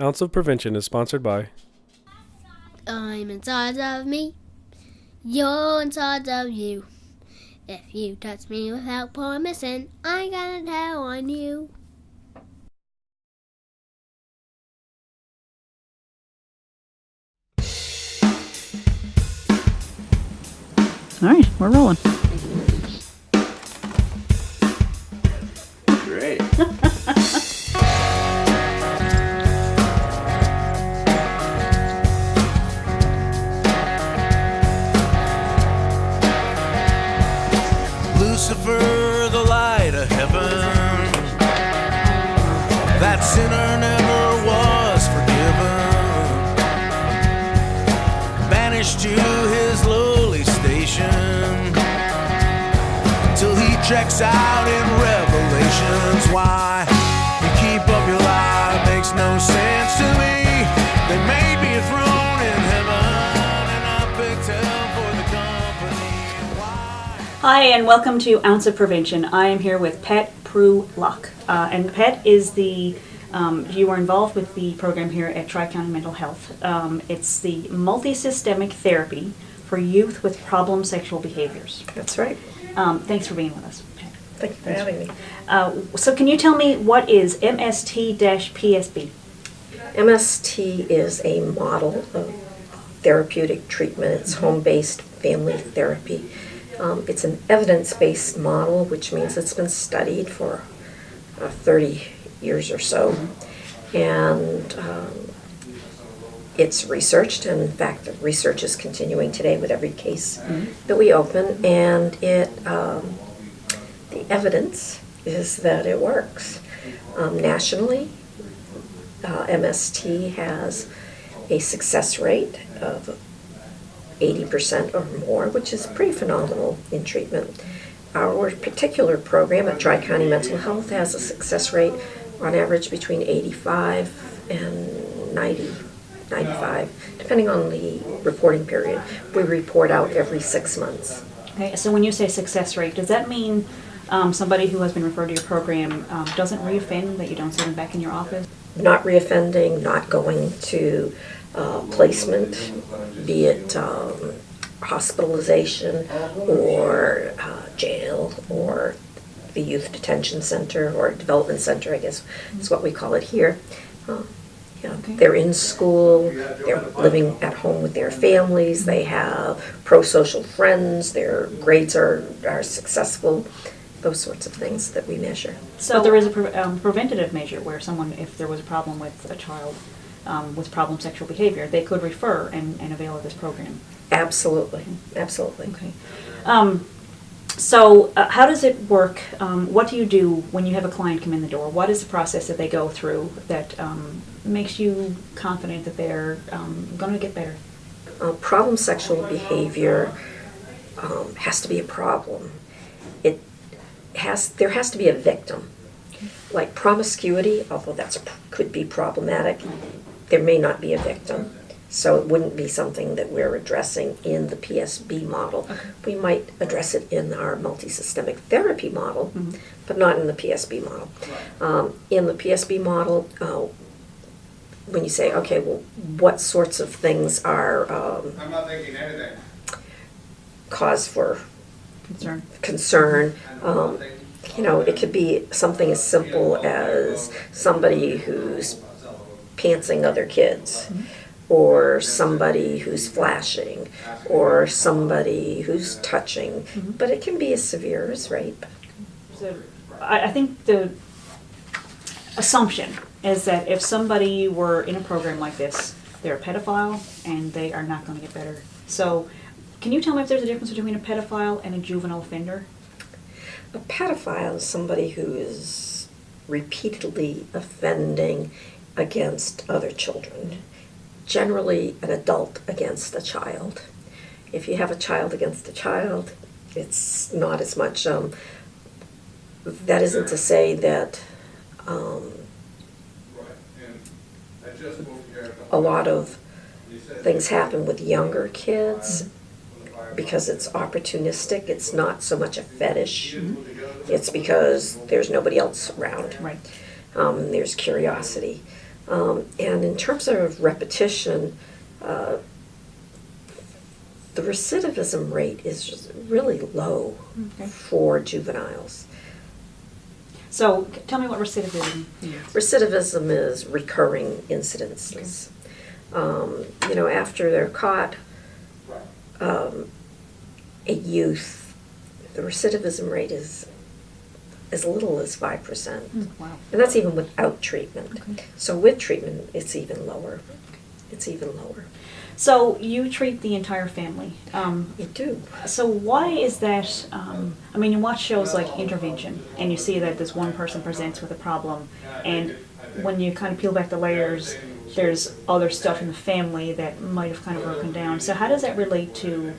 Ounce of Prevention is sponsored by I'm in charge of me, you're in charge of you. If you touch me without permission, I'm gonna tell on you. All right, we're rolling. Great. Lucifer, the light of heaven, that sinner never was forgiven, banished to his lowly station, till he checks out in Revelations. Why you keep up your lie makes no sense to me. They made me a throne in heaven, and I picked hell for the company. Why? Hi, and welcome to Ounce of Prevention. I am here with Pat Prue-Locke. And Pat is the, you are involved with the program here at Tri-County Mental Health. It's the multi-systemic therapy for youth with problem sexual behaviors. That's right. Thanks for being with us, Pat. Thank you for having me. So can you tell me what is MST-PSB? MST is a model of therapeutic treatment. It's home-based family therapy. It's an evidence-based model, which means it's been studied for 30 years or so. And it's researched, and in fact, the research is continuing today with every case that we open. And the evidence is that it works. Nationally, MST has a success rate of 80% or more, which is pretty phenomenal in treatment. Our particular program at Tri-County Mental Health has a success rate on average between 85 and 95, depending on the reporting period. We report out every 6 months. Okay, so when you say success rate, does that mean somebody who has been referred to your program doesn't reoffend, that you don't see them back in your office? Not reoffending, not going to placement, be it hospitalization or jail or the youth detention center or development center, I guess is what we call it here. Okay. They're in school, they're living at home with their families, they have pro-social friends, their grades are successful, those sorts of things that we measure. So there is a preventative measure where someone, if there was a problem with a child with problem sexual behavior, they could refer and avail of this program. Absolutely, absolutely. Okay. So how does it work? What do you do when you have a client come in the door? What is the process that they go through that makes you confident that they're going to get better? Problem sexual behavior has to be a problem. There has to be a victim. Like promiscuity, although could be problematic, there may not be a victim. So it wouldn't be something that we're addressing in the PSB model. Okay. We might address it in our multi-systemic therapy model, but not in the PSB model. In the PSB model, when you say, okay, well, what sorts of things are I'm not thinking anything. cause for Concern. concern? It could be something as simple as somebody who's pantsing other kids, or somebody who's flashing, or somebody who's touching. But it can be as severe as rape. So I think the assumption is that if somebody were in a program like this, they're a pedophile and they are not going to get better. So can you tell me if there's a difference between a pedophile and a juvenile offender? A pedophile is somebody who is repeatedly offending against other children, generally an adult against a child. If you have a child against a child, it's not as much. That isn't to say that a lot of things happen with younger kids because it's opportunistic. It's not so much a fetish. It's because there's nobody else around. Right. There's curiosity. And in terms of repetition, the recidivism rate is just really low for juveniles. So tell me what recidivism means. Recidivism is recurring incidences. After they're caught, a youth, the recidivism rate is as little as 5%. Wow. And that's even without treatment. Okay. So with treatment, it's even lower. It's even lower. So you treat the entire family. You do. So why is that? You watch shows like Intervention, and you see that this one person presents with a problem, and when you kind of peel back the layers, there's other stuff in the family that might have kind of broken down. So how does that relate to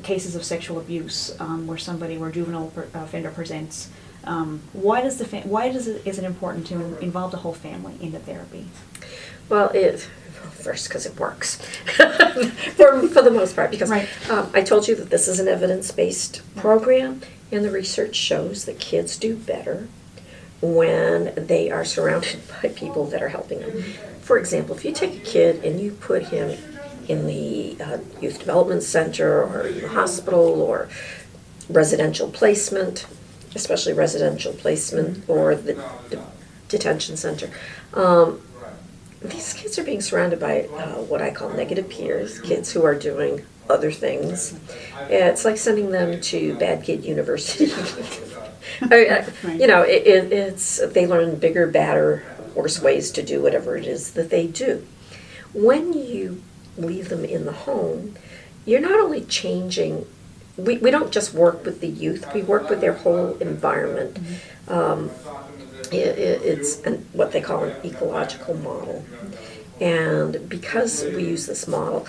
cases of sexual abuse, where a juvenile offender presents? Why is it important to involve the whole family in the therapy? Well, first, because it works for the most part. Because Right. I told you that this is an evidence-based program, and the research shows that kids do better when they are surrounded by people that are helping them. For example, if you take a kid and you put him in the youth development center or in the hospital or residential placement, especially residential placement or the detention center, these kids are being surrounded by what I call negative peers, kids who are doing other things. It's like sending them to Bad Kid University. They learn bigger, badder, worse ways to do whatever it is that they do. When you leave them in the home, you're not only changing. We don't just work with the youth; we work with their whole environment. It's what they call an ecological model. And because we use this model,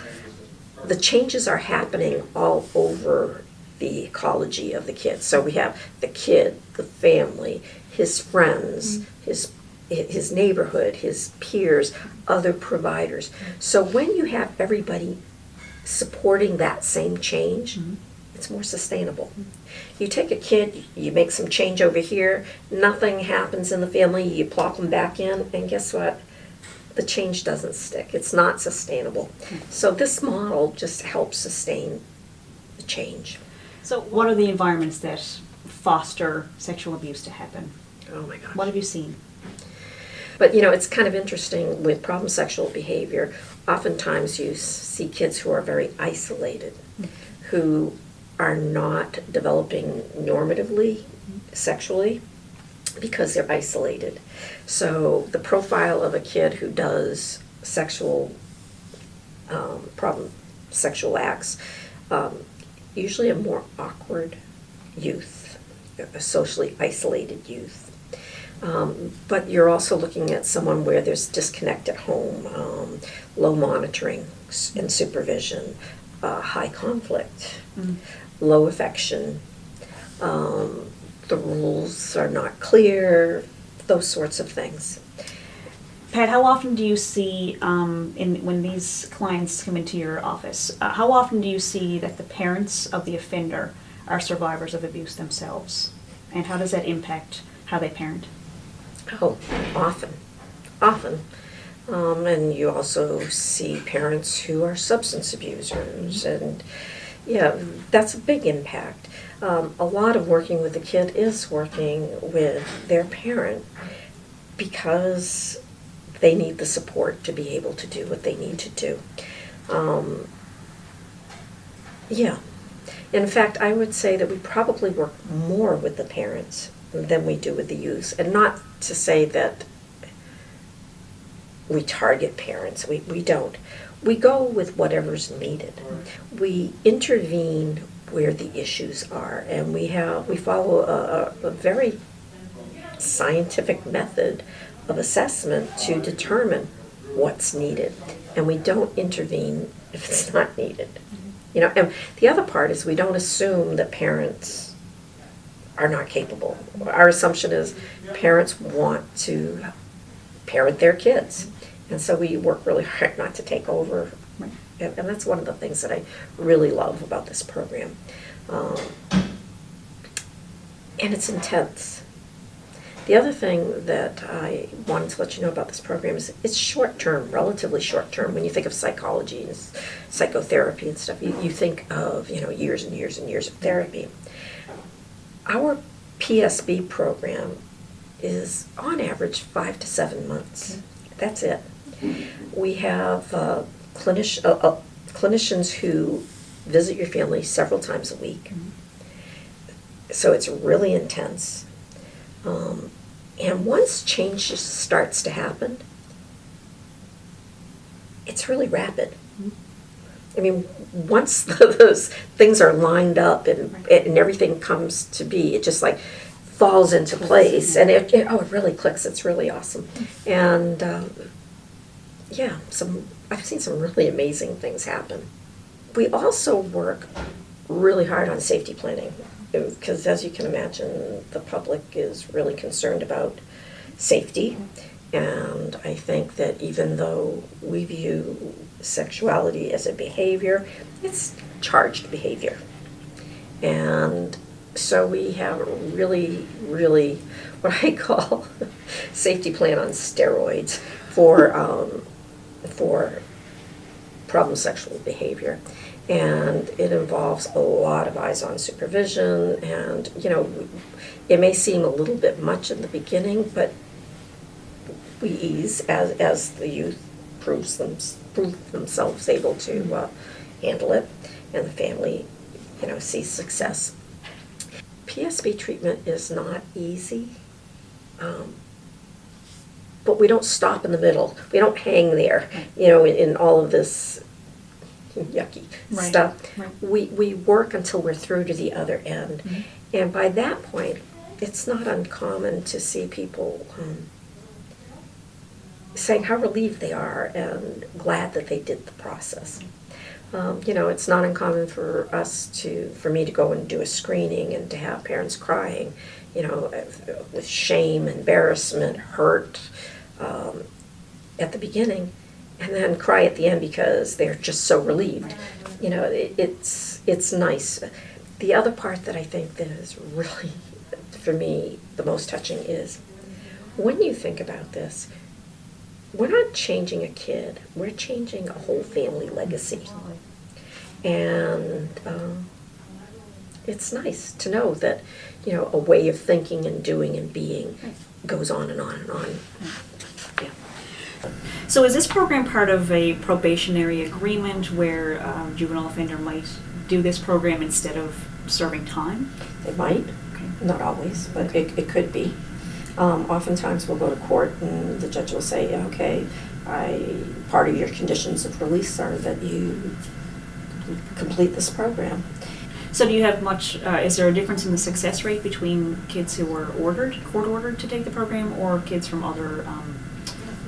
the changes are happening all over the ecology of the kid. So we have the kid, the family, his friends, his neighborhood, his peers, other providers. So when you have everybody supporting that same change, it's more sustainable. You take a kid, you make some change over here, nothing happens in the family, you plop them back in, and guess what? The change doesn't stick. It's not sustainable. So this model just helps sustain the change. So what are the environments that foster sexual abuse to happen? Oh my gosh. What have you seen? But it's kind of interesting with problem sexual behavior. Oftentimes you see kids who are very isolated, who are not developing normatively sexually because they're isolated. So the profile of a kid who does sexual acts, usually a more awkward youth, a socially isolated youth. But you're also looking at someone where there's disconnect at home, low monitoring and supervision, high conflict, low affection, the rules are not clear, those sorts of things. Pat, how often do you see, when these clients come into your office, how often do you see that the parents of the offender are survivors of abuse themselves? And how does that impact how they parent? Oh, often. And you also see parents who are substance abusers, and that's a big impact. A lot of working with the kid is working with their parent because they need the support to be able to do what they need to do. In fact, I would say that we probably work more with the parents than we do with the youth. And not to say that we target parents. We don't. We go with whatever's needed. We intervene where the issues are, and we follow a very scientific method of assessment to determine what's needed, and we don't intervene if it's not needed. And the other part is we don't assume that parents are not capable. Our assumption is parents want to parent their kids, and so we work really hard not to take over. Right. And that's one of the things that I really love about this program. And it's intense. The other thing that I wanted to let you know about this program is it's short-term, relatively short-term. When you think of psychology and psychotherapy and stuff, you think of, years and years and years of therapy. Our PSB program is on average 5 to 7 months. That's it. We have clinicians who visit your family several times a week. So it's really intense. And once change starts to happen, it's really rapid. I mean, once those things are lined up and everything comes to be, it just like falls into place, and it really clicks. It's really awesome. And I've seen some really amazing things happen. We also work really hard on safety planning, because as you can imagine, the public is really concerned about safety. And I think that even though we view sexuality as a behavior, it's charged behavior. And so we have really, really what I call safety plan on steroids for problem sexual behavior. And it involves a lot of eyes-on supervision, and it may seem a little bit much in the beginning, but we ease as the youth prove themselves able to handle it, and the family sees success. PSB treatment is not easy, but we don't stop in the middle. We don't hang there, in all of this yucky stuff. Right. We work until we're through to the other end. Mm-hmm. And by that point, it's not uncommon to see people saying how relieved they are and glad that they did the process. It's not uncommon for me to go and do a screening and to have parents crying, with shame, embarrassment, hurt at the beginning, and then cry at the end because they're just so relieved. It's nice. The other part that I think that is really, for me, the most touching is when you think about this, we're not changing a kid, we're changing a whole family legacy. And it's nice to know that, a way of thinking and doing and being goes on and on and on. Yeah. So is this program part of a probationary agreement where a juvenile offender might do this program instead of serving time? They might, not always, but it could be. Oftentimes we'll go to court and the judge will say, okay, part of your conditions of release are that you complete this program. So do you have much, is there a difference in the success rate between kids who were court-ordered to take the program or kids from other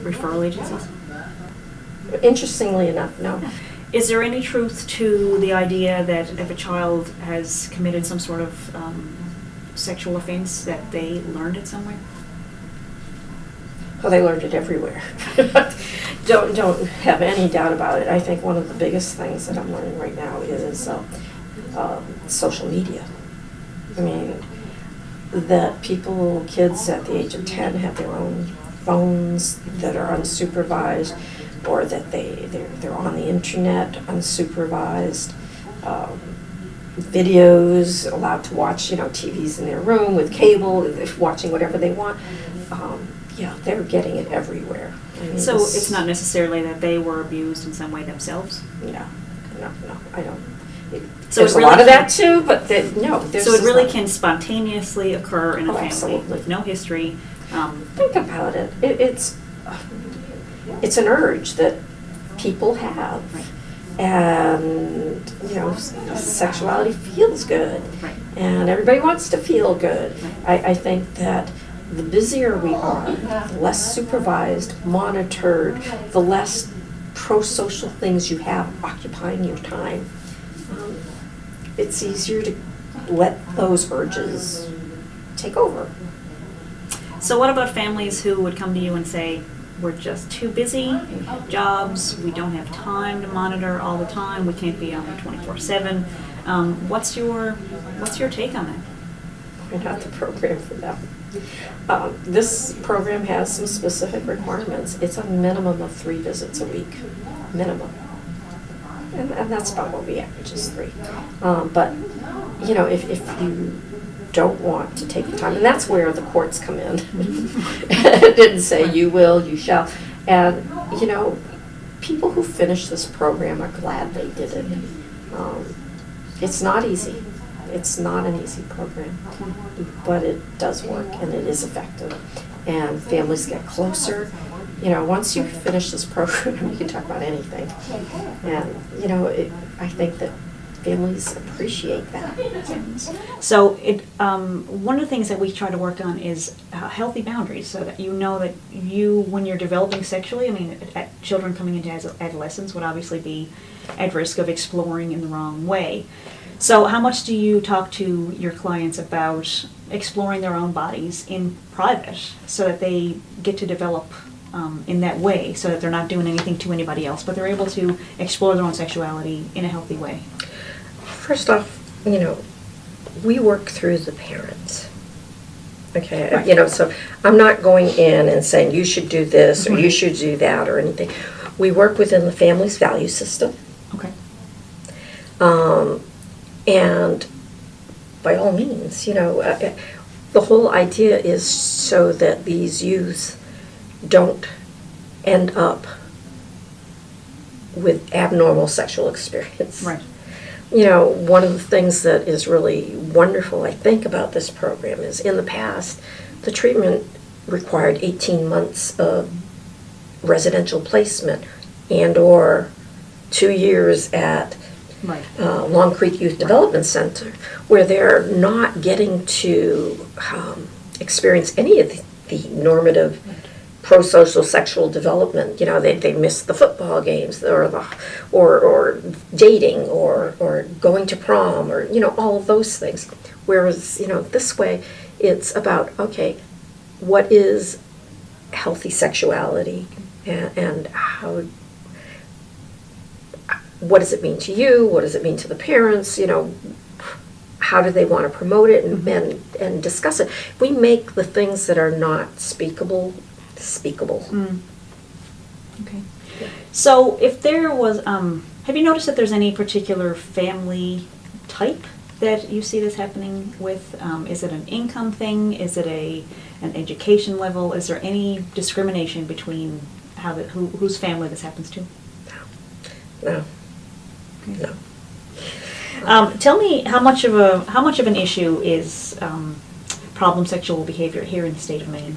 referral agencies? Interestingly enough, no. Is there any truth to the idea that if a child has committed some sort of sexual offense that they learned it somewhere? Well, they learned it everywhere. Don't have any doubt about it. I think one of the biggest things that I'm learning right now is social media. I mean, that kids at the age of 10 have their own phones that are unsupervised, or that they're on the internet unsupervised. Videos, allowed to watch, TVs in their room with cable, watching whatever they want. They're getting it everywhere. I mean, so it's not necessarily that they were abused in some way themselves? No, I don't. So there's really a lot of that too, but no. So it really can spontaneously occur in a family absolutely. with no history. Think about it. It's an urge that people have. Right. And, sexuality feels good. Right. And everybody wants to feel good. Right. I think that the busier we are, the less supervised, monitored, the less pro-social things you have occupying your time, it's easier to let those urges take over. So what about families who would come to you and say, we're just too busy, we have jobs, we don't have time to monitor all the time, we can't be on there 24/7. What's your take on that? We're not the program for them. This program has some specific requirements. It's a minimum of 3 visits a week, minimum. And that's about what we average is 3. But, you know, if you don't want to take the time, and that's where the courts come in. It didn't say you will, you shall. And, you know, people who finish this program are glad they did it. It's not easy. It's not an easy program, but it does work and it is effective. And families get closer. You know, once you finish this program, you can talk about anything. And, you know, I think that families appreciate that. So one of the things that we try to work on is healthy boundaries, so that you know that when you're developing sexually, I mean, children coming into adolescence would obviously be at risk of exploring in the wrong way. So how much do you talk to your clients about exploring their own bodies in private so that they get to develop in that way, so that they're not doing anything to anybody else, but they're able to explore their own sexuality in a healthy way? First off, you know, we work through the parents. Okay, Right. you know, so I'm not going in and saying you should do this or you should do that or anything. We work within the family's value system. Okay. And by all means, you know, the whole idea is so that these youths don't end up with abnormal sexual experience. Right. You know, one of the things that is really wonderful, I think, about this program is in the past, the treatment required 18 months of residential placement and or 2 years at Right. Long Creek Youth Development Center, where they're not getting to experience any of the normative pro-social sexual development. You know, they miss the football games or dating or going to prom or, you know, all of those things. Whereas, you know, this way it's about, okay, what is healthy sexuality and what does it mean to you? What does it mean to the parents? You know, how do they want to promote it and discuss it? We make the things that are not speakable. Okay. So if there was, have you noticed that there's any particular family type that you see this happening with? Is it an income thing? Is it an education level? Is there any discrimination between whose family this happens to? No. Okay. No. Tell me how much of an issue is problem sexual behavior here in the state of Maine?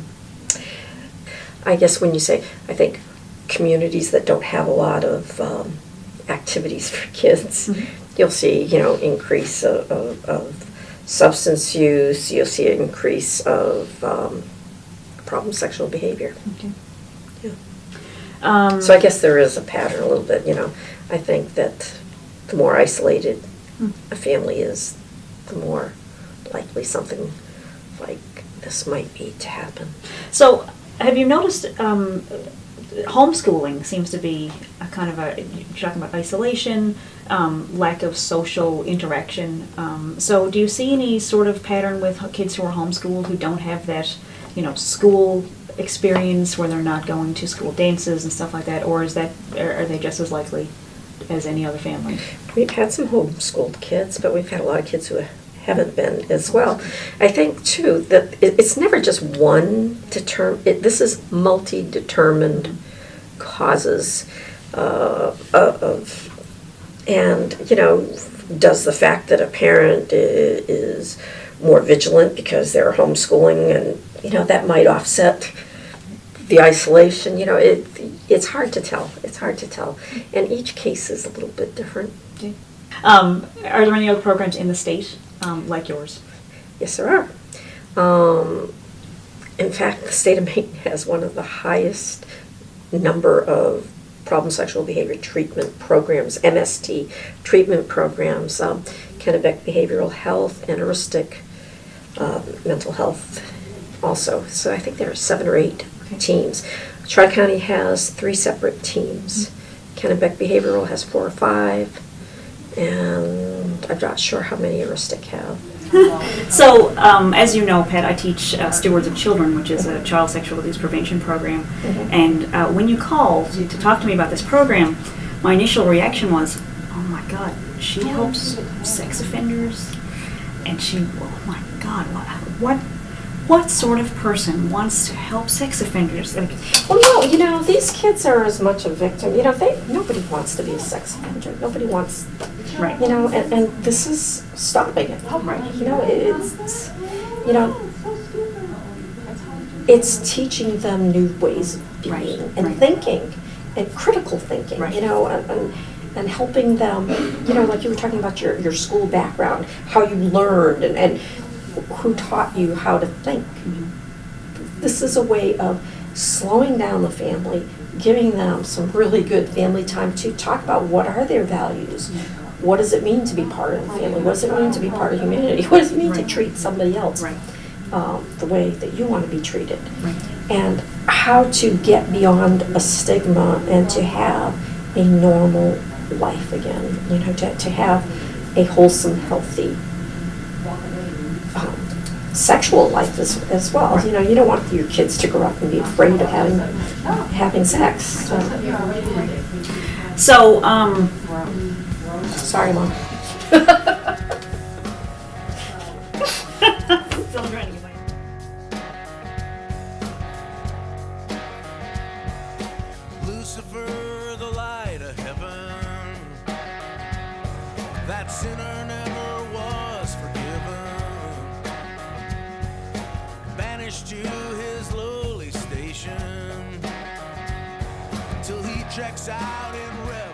I guess when you say, I think communities that don't have a lot of activities for kids, you'll see, you know, increase of substance use. You'll see an increase of problem sexual behavior. Okay. Yeah. So I guess there is a pattern a little bit. You know, I think that the more isolated a family is, the more likely something like this might be to happen. So, have you noticed homeschooling seems to be a kind of you're talking about isolation, lack of social interaction. So, do you see any sort of pattern with kids who are homeschooled who don't have that, you know, school experience where they're not going to school dances and stuff like that, or are they just as likely as any other family? We've had some homeschooled kids, but we've had a lot of kids who haven't been as well. I think, too, that it's never just one this is multi-determined causes and, you know, does the fact that a parent is more vigilant because they're homeschooling and, you know, that might offset the isolation, you know, it's hard to tell. It's hard to tell. And each case is a little bit different. Okay. Are there any other programs in the state like yours? Yes, there are. In fact, the state of Maine has one of the highest number of problem sexual behavior treatment programs, MST treatment programs, Kennebec Behavioral Health and Heuristic Mental Health also. So I think there are 7 or 8 teams. Tri-County has 3 separate teams. Kennebec Behavioral has 4 or 5, and I'm not sure how many Heuristic have. So, as you know, Pat, I teach Stewards of Children, which is a child sexual abuse prevention program. And when you called to talk to me about this program, my initial reaction was, oh my God, she helps sex offenders? And oh my God, what sort of person wants to help sex offenders? Like, Well, no, these kids are as much a victim. Nobody wants to be a sex offender. Nobody wants, right. and this is stopping it. Right. It's teaching them new ways of being Right, and right. thinking and critical thinking, Right. and helping them, like you were talking about your school background, how you learned and who taught you how to think. This is a way of slowing down the family, giving them some really good family time to talk about what are their values. What does it mean to be part of the family? What does it mean to be part of humanity? What does it mean to Right. treat somebody else Right. the way that you want to be treated? Right. And how to get beyond a stigma and to have a normal life again, to have a wholesome, healthy sexual life as well. You don't want your kids to grow up and be afraid of having sex. So, Sorry, Mom. Lucifer, the light of heaven, that sinner never was forgiven, banished to his lowly station till he checks out in revelation.